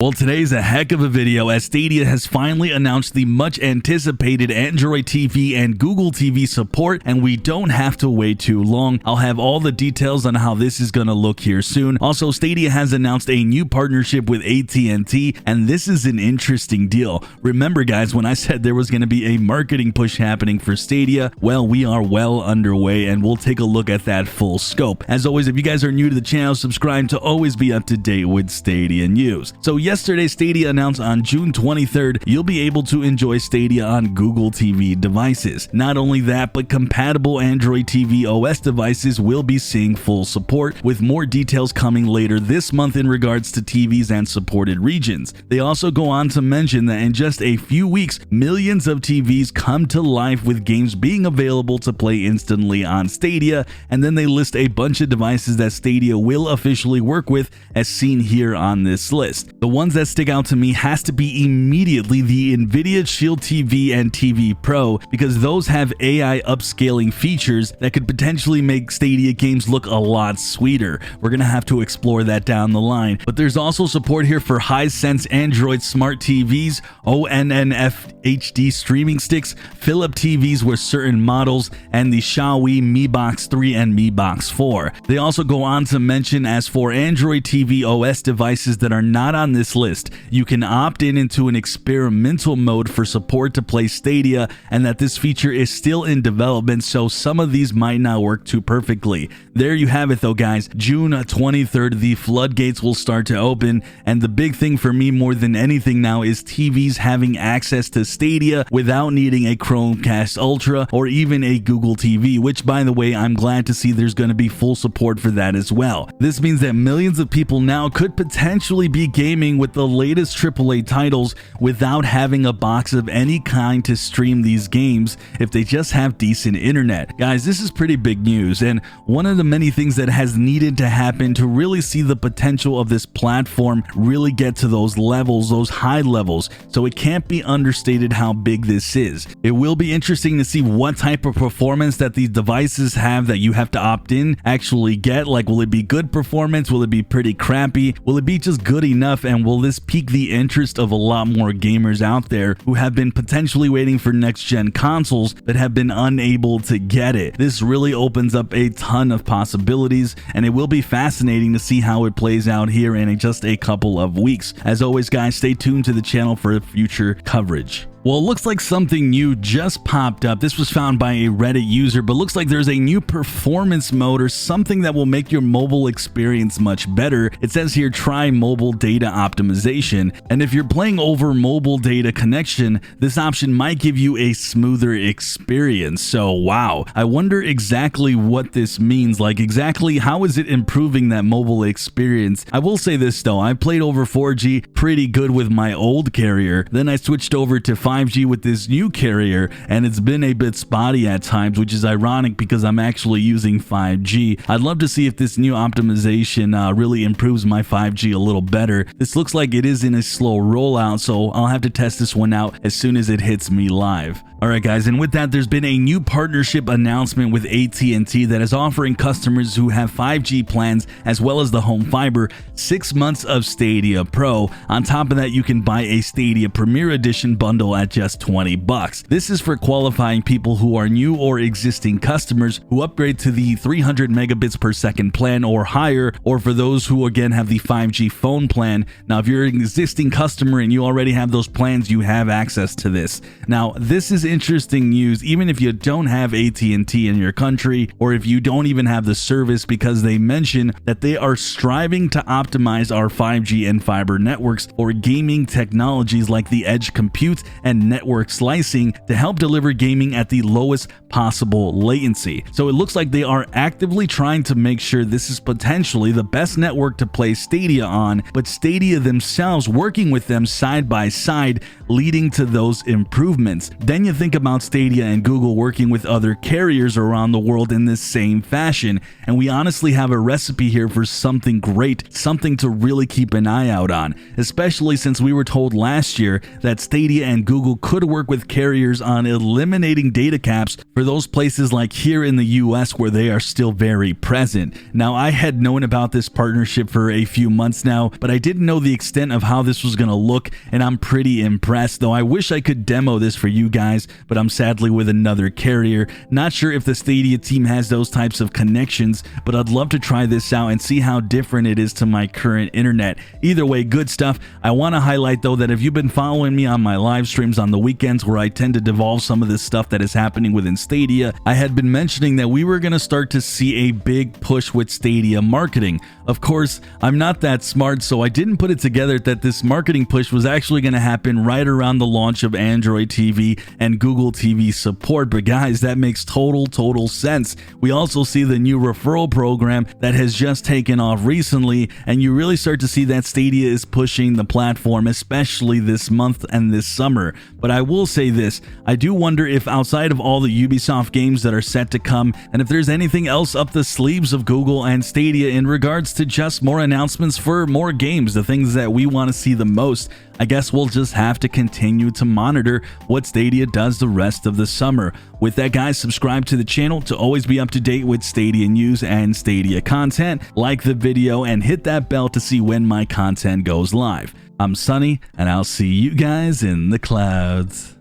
Well, today's a heck of a video as Stadia has finally announced the much anticipated Android TV and Google TV support, and we don't have to wait too long. I'll have all the details on how this is going to look here soon. Also, Stadia has announced a new partnership with AT&T, and this is an interesting deal. Remember guys, when I said there was going to be a marketing push happening for Stadia, well, we are well underway and we'll take a look at that full scope. As always, if you guys are new to the channel, subscribe to always be up to date with Stadia news. So yesterday, Stadia announced on June 23rd, you'll be able to enjoy Stadia on Google TV devices. Not only that, but compatible Android TV OS devices will be seeing full support, with more details coming later this month in regards to TVs and supported regions. They also go on to mention that in just a few weeks, millions of TVs come to life with games being available to play instantly on Stadia, and then they list a bunch of devices that Stadia will officially work with, as seen here on this list. The ones that stick out to me has to be immediately the Nvidia Shield TV and TV Pro, because those have AI upscaling features that could potentially make Stadia games look a lot sweeter. We're gonna have to explore that down the line. But there's also support here for Hisense Android smart TVs, ONNF HD streaming sticks, Philips TVs with certain models, and the Xiaomi Mi Box 3 and Mi Box 4. They also go on to mention, as for Android TV OS devices that are not on this list, you can opt in into an experimental mode for support to play Stadia, and that this feature is still in development, so some of these might not work too perfectly. There you have it though guys, June 23rd, the floodgates will start to open, and the big thing for me more than anything now is TVs having access to Stadia without needing a Chromecast Ultra or even a Google TV, which by the way, I'm glad to see there's going to be full support for that as well. This means that millions of people now could potentially be gaming with the latest AAA titles without having a box of any kind to stream these games if they just have decent internet. Guys, this is pretty big news, and one of the many things that has needed to happen to really see the potential of this platform really get to those levels, those high levels, so it can't be understated how big this is. It will be interesting to see what type of performance that these devices have that you have to opt in actually get. Like, will it be good performance? Will it be pretty crappy? Will it be just good enough? And will this pique the interest of a lot more gamers out there who have been potentially waiting for next gen consoles but have been unable to get it? This really opens up a ton of possibilities, and it will be fascinating to see how it plays out here in just a couple of weeks. As always guys, stay tuned to the channel for future coverage. Well, it looks like something new just popped up. This was found by a Reddit user, but looks like there's a new performance mode or something that will make your mobile experience much better. It says here, try mobile data optimization. And if you're playing over mobile data connection, this option might give you a smoother experience. So wow, I wonder exactly what this means. Like, exactly how is it improving that mobile experience? I will say this though, I played over 4G pretty good with my old carrier. Then I switched over to 5G with this new carrier, and it's been a bit spotty at times, which is ironic because I'm actually using 5G. I'd love to see if this new optimization really improves my 5G a little better. This looks like it is in a slow rollout, so I'll have to test this one out as soon as it hits me live. Alright guys, and with that, there's been a new partnership announcement with AT&T that is offering customers who have 5G plans as well as the home fiber 6 months of Stadia Pro. On top of that, you can buy a Stadia Premier Edition bundle at just $20. This is for qualifying people who are new or existing customers who upgrade to the 300 megabits per second plan or higher, or for those who again have the 5G phone plan. Now, if you're an existing customer and you already have those plans, you have access to this. Now, this is interesting news even if you don't have AT&T in your country, or if you don't even have the service, because they mention that they are striving to optimize our 5G and fiber networks for gaming technologies like the edge compute and network slicing to help deliver gaming at the lowest possible latency. So it looks like they are actively trying to make sure this is potentially the best network to play Stadia on, but Stadia themselves working with them side by side, leading to those improvements. Then you think about Stadia and Google working with other carriers around the world in this same fashion, and we honestly have a recipe here for something great, something to really keep an eye out on, especially since we were told last year that Stadia and Google Google could work with carriers on eliminating data caps for those places like here in the US where they are still very present. Now, I had known about this partnership for a few months now, but I didn't know the extent of how this was going to look, and I'm pretty impressed, though I wish I could demo this for you guys, but I'm sadly with another carrier. Not sure if the Stadia team has those types of connections, but I'd love to try this out and see how different it is to my current internet. Either way, good stuff. I want to highlight though that if you've been following me on my live streams on the weekends where I tend to devolve some of this stuff that is happening within Stadia, I had been mentioning that we were going to start to see a big push with Stadia marketing. Of course, I'm not that smart, so I didn't put it together that this marketing push was actually going to happen right around the launch of Android TV and Google TV support. But guys, that makes total sense. We also see the new referral program that has just taken off recently, and you really start to see that Stadia is pushing the platform, especially this month and this summer. But I will say this, I do wonder if outside of all the Ubisoft games that are set to come, and if there's anything else up the sleeves of Google and Stadia in regards to just more announcements for more games, the things that we want to see the most. I guess we'll just have to continue to monitor what Stadia does the rest of the summer. With that, guys, subscribe to the channel to always be up to date with Stadia news and Stadia content. Like the video and hit that bell to see when my content goes live. I'm Sunny, and I'll see you guys in the clouds.